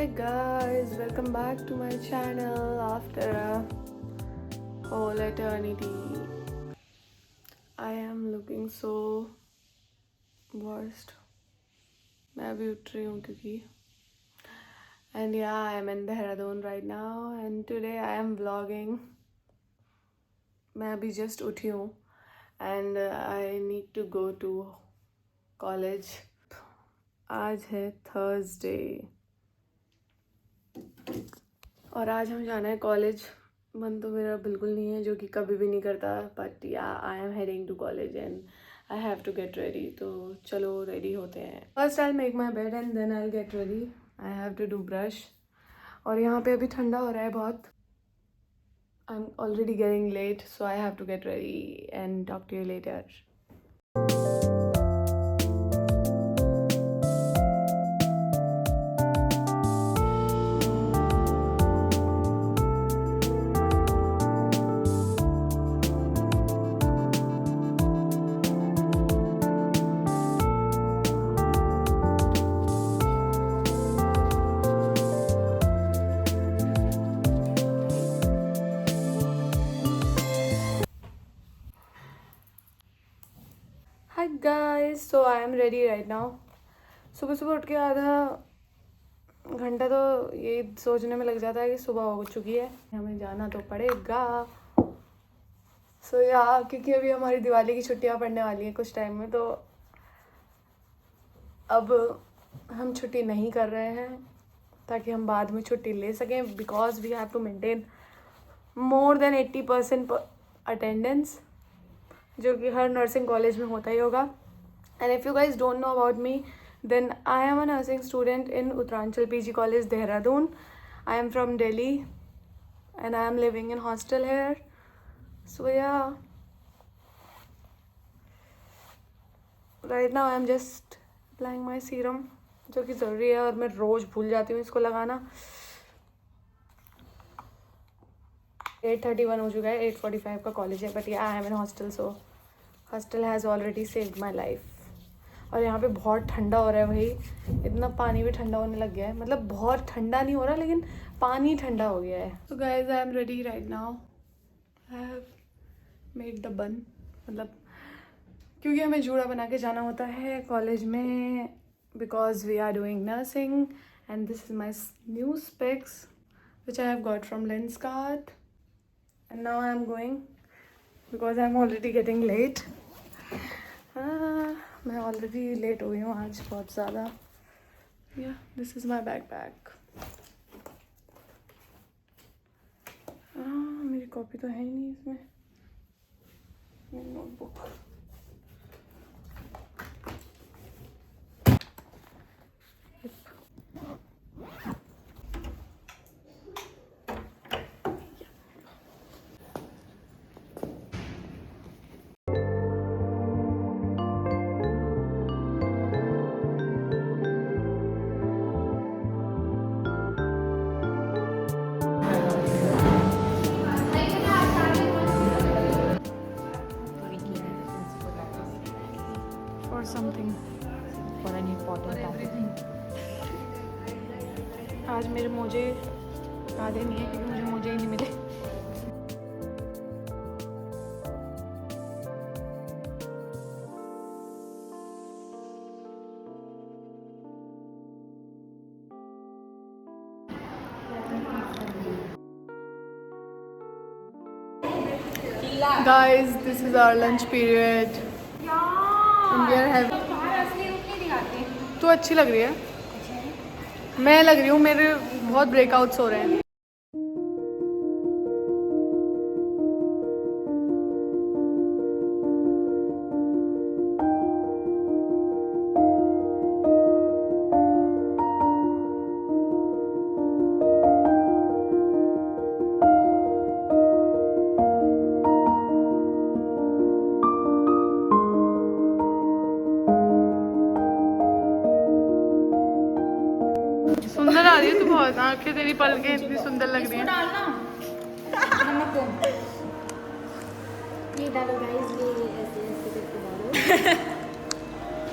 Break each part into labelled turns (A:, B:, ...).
A: Hi guys, welcome back to my channel after a whole eternity. I am looking so worst. मैं अभी उठ रही हूँ क्योंकि and yeah, I am in Dehradun right now and today I am vlogging. मैं अभी just उठी हूँ and I need to go to college. आज है Thursday और आज हम जाना है कॉलेज. मन तो मेरा बिल्कुल नहीं है, जो कि कभी भी नहीं करता, but yeah I am heading to college and I have to get ready. तो चलो रेडी होते हैं. First I make my bed and then I get ready. I have to do brush. और यहाँ पे अभी ठंडा हो रहा है बहुत. I am already getting late, so I have to get ready and talk to you later. Hi guys, so I am ready right now. सुबह सुबह उठ के आधा घंटा तो ये सोचने में लग जाता है कि सुबह हो चुकी है, हमें जाना तो पड़ेगा. क्योंकि अभी हमारी दिवाली की छुट्टियां पड़ने वाली है कुछ टाइम में, तो अब हम छुट्टी नहीं कर रहे हैं ताकि हम बाद में छुट्टी ले सकें, because we have to maintain more than 80% attendance, जो कि हर नर्सिंग कॉलेज में होता ही होगा. And if you guys don't know about me, then I am a nursing student in Uttaranchal PG college Dehradun. I am from Delhi and I am living in hostel here. So yeah right now I am just applying my serum, जो कि ज़रूरी है और मैं रोज़ भूल जाती हूँ इसको लगाना. 8:31 हो चुका है, 8:45 का कॉलेज है, but yeah I M in hostel, so hostel has already saved my life. और यहाँ पे बहुत ठंडा हो रहा है भाई. इतना पानी भी ठंडा होने लग गया है. मतलब बहुत ठंडा नहीं हो रहा, लेकिन पानी ठंडा हो गया है. So guys I am ready right now. I have made the बन, मतलब क्योंकि हमें जूड़ा बना के जाना होता है कॉलेज में, because we are doing nursing. And this is my new specs which I have got from Lenskart. And now I am going because I am already getting late. मैं already late हो गई हूँ आज बहुत ज़्यादा. Yeah, this is my backpack. मेरी copy तो है ही नहीं इसमें. मेरी notebook. Or something
B: for an important topic.
A: आज मेरे मोजे आधे नहीं है क्योंकि मुझे मोजे ही नहीं मिले. Guys, this is our lunch period. And we are having. तो अच्छी लग रही है. मैं लग रही हूँ, मेरे बहुत ब्रेकआउट्स हो रहे हैं. सुंदर आ रही है तू बहुत. आंखें तेरी पलकें इतनी सुंदर लग रही हैं.
B: ये डालो गाइस, ये ऐसे ऐसे करके डालो.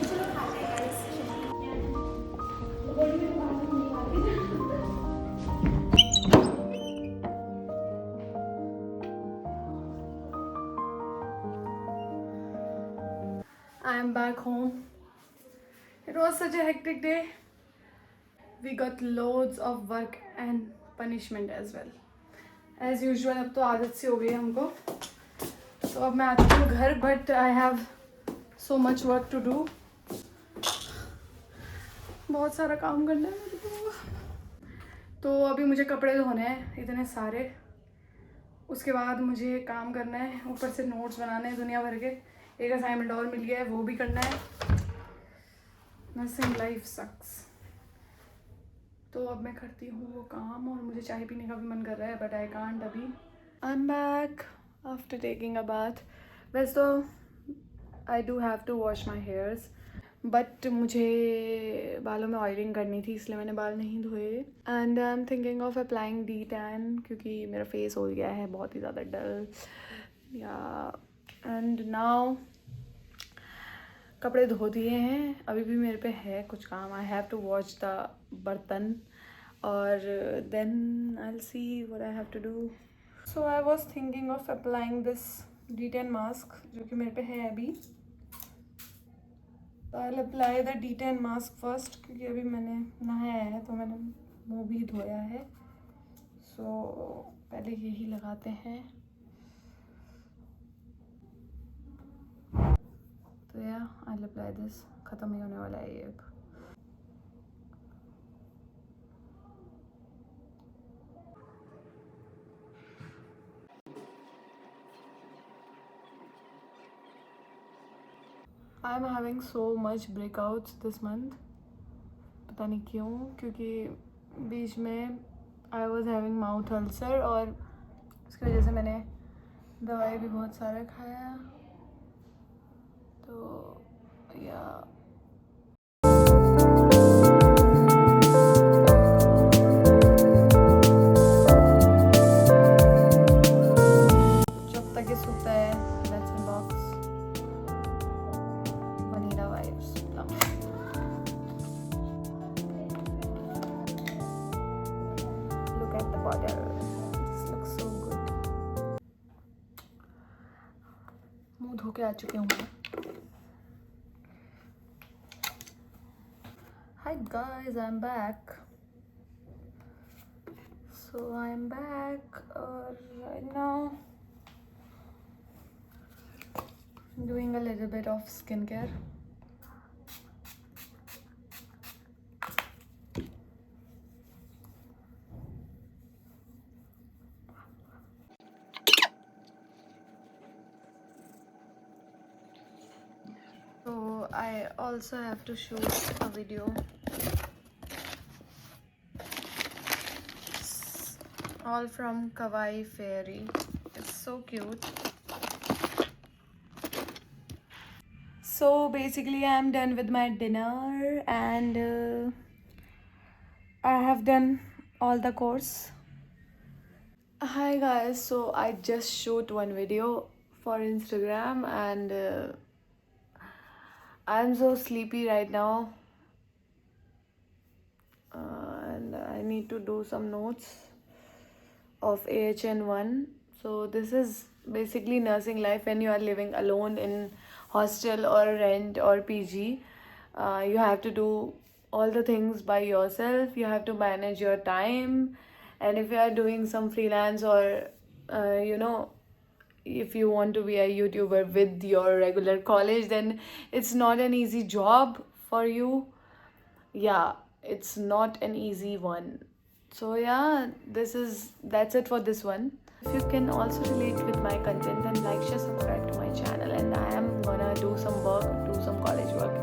B: चलो खाते हैं guys.
A: I am back home. It was such a hectic day. We got loads of work and punishment as well. As usual, अब तो आदत सी हो गई है हमको. तो अब मैं आती हूँ घर, but I have so much work to do. बहुत सारा काम करना है मेरे को. तो अभी मुझे कपड़े धोने हैं इतने सारे. उसके बाद मुझे काम करना है, ऊपर से नोट्स बनाने हैं दुनिया भर के. एक असाइनमेंट और मिल गया है, वो भी करना है. नर्सिंग लाइफ सक्स. तो अब मैं करती हूँ वो काम, और मुझे चाय पीने का भी मन कर रहा है, बट आई कांट अभी. I am back after taking a bath. वैसे तो I do have to wash my hairs, but मुझे बालों में ऑयलिंग करनी थी, इसलिए मैंने बाल नहीं धोए. And I am thinking of applying D tan, क्योंकि मेरा फेस हो गया है बहुत ही ज़्यादा डल. या एंड नाउ कपड़े धो दिए हैं, अभी भी मेरे पे है कुछ काम. I have to wash the बर्तन, और then I will see what I have to do. So I was thinking of applying this D10 mask, जो कि मेरे पे है अभी. तो I will apply the D10 mask first, क्योंकि अभी मैंने नहाया है तो मैंने मुँह भी धोया है. सो पहले यही लगाते हैं. तो या आई विल अप्लाई दिस. ख़त्म ही होने वाला है ये अब. I am having so much breakouts this month. पता नहीं क्यों, क्योंकि बीच में I was having mouth ulcer, और उसकी वजह से मैंने दवाई भी बहुत सारा खाया. तो या जब तक ये सूखता है, let's unbox vanilla vibes plum. Look at the bottle. This looks so good. मुंह धो के आ चुके हूँ. Hi guys, I'm back. So I'm back right now, doing a little bit of skincare. So I also have to shoot a video. All from Kawaii Fairy. It's so cute. So basically I'm done with my dinner, and I have done all the course. Hi guys, so I just shoot one video for Instagram, and I'm so sleepy right now, and I need to do some notes of AHN1. So this is basically nursing life when you are living alone in hostel or rent or PG. You have to do all the things by yourself. You have to manage your time, and if you are doing some freelance, or if you want to be a YouTuber with your regular college, then it's not an easy job for you. Yeah, it's not an easy one. So yeah, that's it for this one. If you can also relate with my content, then like, share, subscribe to my channel, and I am gonna do some work, do some college work